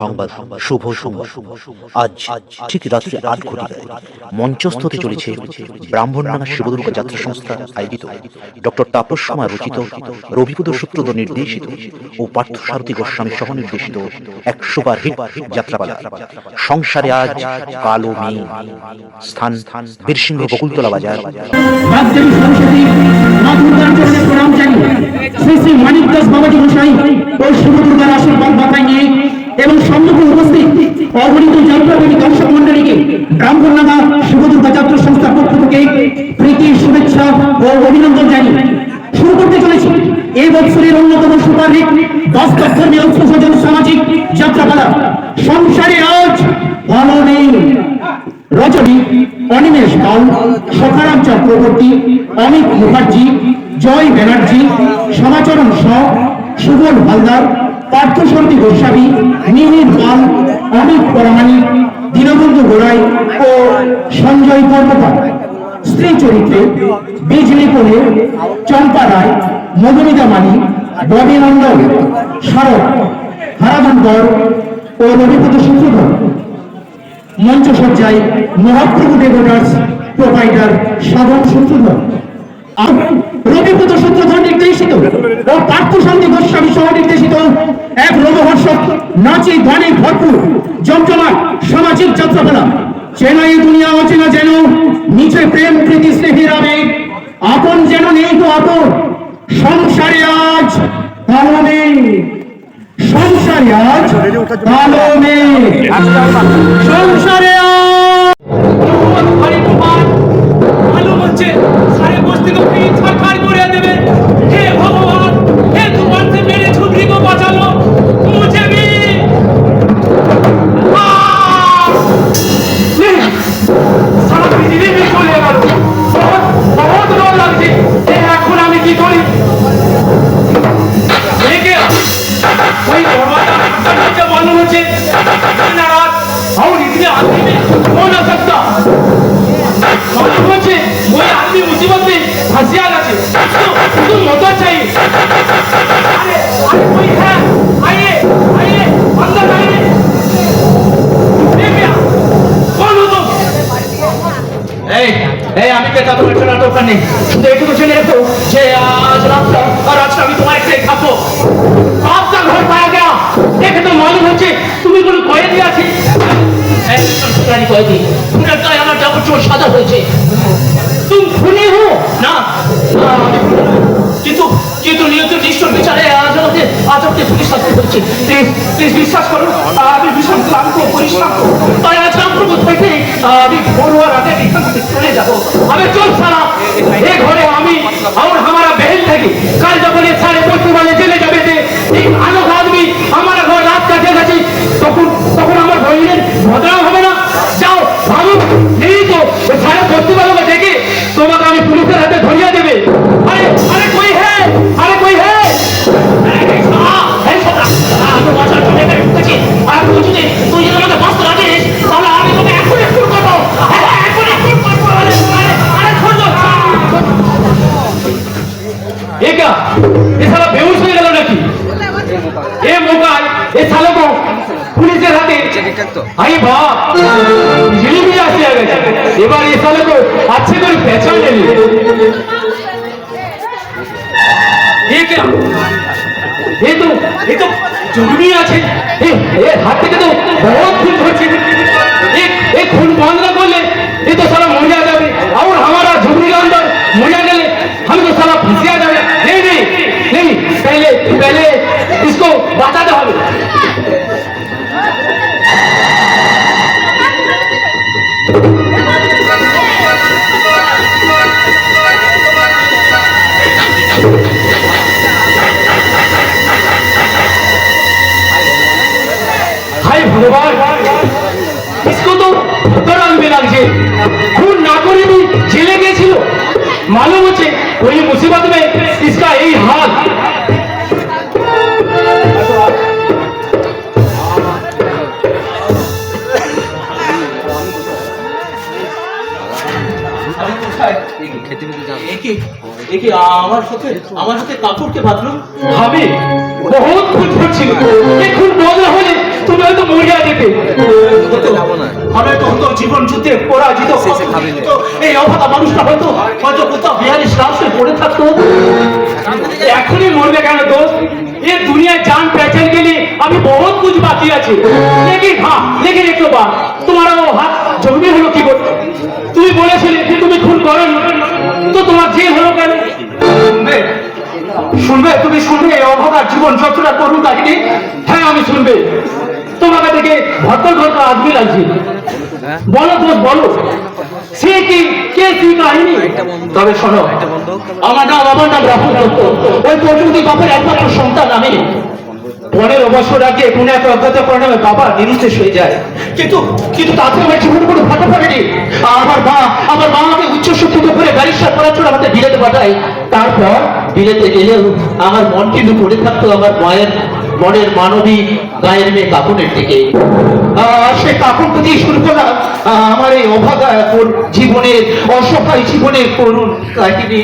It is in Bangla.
সংবাদ শুভ সংবাদ। আজ ঠিক রাত্রি ৮ ঘটিকায় মঞ্চস্থ হতে চলেছে ব্রাহ্মণডাঙ্গা শিবদুর্গা যাত্রা সংস্থা আয়োজিত ডক্টর তাপস কুমার রচিত, রবিপদ সূত্রধর নির্দেশিত ও পার্থসারথী গোস্বামী সহ নির্দেশিত এক সুপারহিট যাত্রাপালা সংসারে আজ কালো মেয়ে। স্থান বীরসিংহ বকুলতলা বাজার। শ্রী শ্রী মানিক দাস বাবাজি মশাই ও শিবদুর্গার আশীর্বাদ মাথায় নিয়ে এবং সম্মুখে উপস্থিত অগণিত যাত্রাপ্রেমী দর্শক মন্ডলীকে ব্রাহ্মণডাঙ্গা শিবদুর্গা যাত্রা সংস্থার পক্ষ থেকে প্রীতি, শুভেচ্ছা ও অভিনন্দন জানিয়ে শুরু করতে চলেছি এই বছরের অন্যতম সুপারহিট বাস্তব ধর্মীয় সুসজন সামাজিক যাত্রাপালা সংসারে আজ ভালো নেই। রজনী, অনিমেষ পাল, সখারাম চক্রবর্তী, অমিত মুখার্জি, জয় ব্যানার্জি, সমাচরণ স, সুবল হালদার, পার্থসারথী গোস্বামী, মিহির পাল, অমিত পরামানিক, দীনবন্ধু গোড়াই ও সঞ্জয় কর্মকার। স্ত্রী চরিত্রে বিজলি কোলে, চম্পা রায়, মধুমিতা মানি, ববি নন্দন, শারদ, হারাধন কর ও রবিপদ সূত্রধর। মঞ্চসজ্জায় মহাপ্রভু ডেকোরেটরস প্রোভাইডার সাধন সূত্রধর, রবিপদ সূত্রধর নির্দেশিত ও পার্থসারথী গোস্বামী সহ নির্দেশিত এক রোমহর্ষক নাচে গানে ভরপুর জমজমাট সামাজিক যাত্রাপালা। চেনা এই দুনিয়া অচেনা যেন, নিচে প্রেম প্রীতি স্নেহের আবেগ, আপন যেন নেই তো আপন। সংসারে আজ কালো মেঘ, সংসারে আজ কালো মেঘ, সংসারে আমি তোমার একটা খাবো। आपका घर पाया गया, देखे तो मालूम होचे তুমি কোন কয়েদি আছে। এই সরকারি কয়েদি, পুরো গায়ে আমার জামা চোর সাদা হয়েছে। তুমি খুনি হো না? কিন্তু কিন্তু নিয়ত নিষ্ঠুর বিচারে আজকে পুলিশ শাস্তি হচ্ছে। প্লিজ বিশ্বাস করো, আমি ভীষণ ক্লান্ত পরিশ্রান্ত, তাই আজ রামপ্রভু থেকে আমি ঘরোয়া রাতে এখান থেকে চলে যাবো। আমি চল সারা এ ঘরে আমি और हमारा बहन थी कल जब ये सारे पोस्टर वाले जेले जाबे थे एक आलोक आदमी हमारा घर रात का जगह थी तখন আমার বহিনের ভদ্রা হবে না। যাও ভাবু নেই তো ওই সারে পোস্टर वालों को देखे তোমাকে আমি পুলিশের হাতে ধরিয়ে দেবে। আরে আরে কই হে, আরে কই হে, এই সোনা আমি বাসার চলে গেছি। আর তুই যদি আমাকে বাস লাগিস তাহলে আমি তোকে এখন করবো, এখন করবো। আরে খোঁজো ये क्या, ये साला बेहोश हो गया नाकि? ये मौका ये साले को पुलिस हाथे आई बाप जिली भी आसे आ गए। এবার ये साले को अच्छे করে पहचान ले लिए। ये क्या, ये तो जुर्मी আছে। ये हाथ থেকে তো बहुत खून झड़ছে। एक खून बंद ना कर ले ये तो साला मर जावे और हमारा झुमरी के अंदर मर गए हम तो साला फंसिया जावे। नहीं पहले इसको बताते হবে। हाय भगवान, इसको तो तरल में লাগছে। खून ना করে भी জেলে গিয়েছিল। मालूम होचे वही मुसीबत में इसका यही हाल। আমার সাথে কাপড়কে বাঁধলো ভাবে বহুত খুন করছিল। এই খুন বন্ধ হলে তুমি হয়তো মরিয়া যেতে। আমি হয়তো জীবন যুদ্ধে পরাজিত, তো এই অভাগা মানুষটা হয়তো হয়তো কোথাও বিহারি শ্রাসে পড়ে থাকতো। এখনই মরবে কেন দোস্ত? ये दुनिया जान पहचान के लिए अभी बहुत कुछ बाकी আছে। लेकिन एक बात, तुम्हारा वो हाथ জখমি হলো কি করে? তুমি বলেছিলে যে তুমি খুন করনি, তো তোমার জেল হলো কেন? শুনবে তুমি শুনবে এই অভাগার জীবন যতটা করুন কাহিনী। হ্যাঁ আমি শুনবে। তোমাকে দেখে ভদ্র ঘর আদমি লাগছে। বলো দোষ বলো, সে কি কে কি কাহিনী? তবে শোনো, আমার নাম রাহুল দত্ত। ওই প্রযুক্তি বাপের একমাত্র সন্তান আমি। 15 বছর আগে কোনো এক অজ্ঞাত কারণে আমার বাবা নিরুদ্দেশ হয়ে যায়, কিন্তু কিন্তু তাতে আমার জীবন কোনো ফাটা পড়েনি। আমার মা আমাকে উচ্চ শিক্ষিত করে ব্যারিস্টার পড়াচ্ছিল, আমাকে বিলেতে পাঠায়। তারপর বিলেতে গেলেও আমার মন কিন্তু পড়ে থাকতো আমার মনের মানবী গায়ের মেয়ে কাকুনের দিকে। সে কাকুন থেকে শুরু করলাম আমার এই অভাগা জীবনের, অসহায় জীবনের করুণ কাহিনী।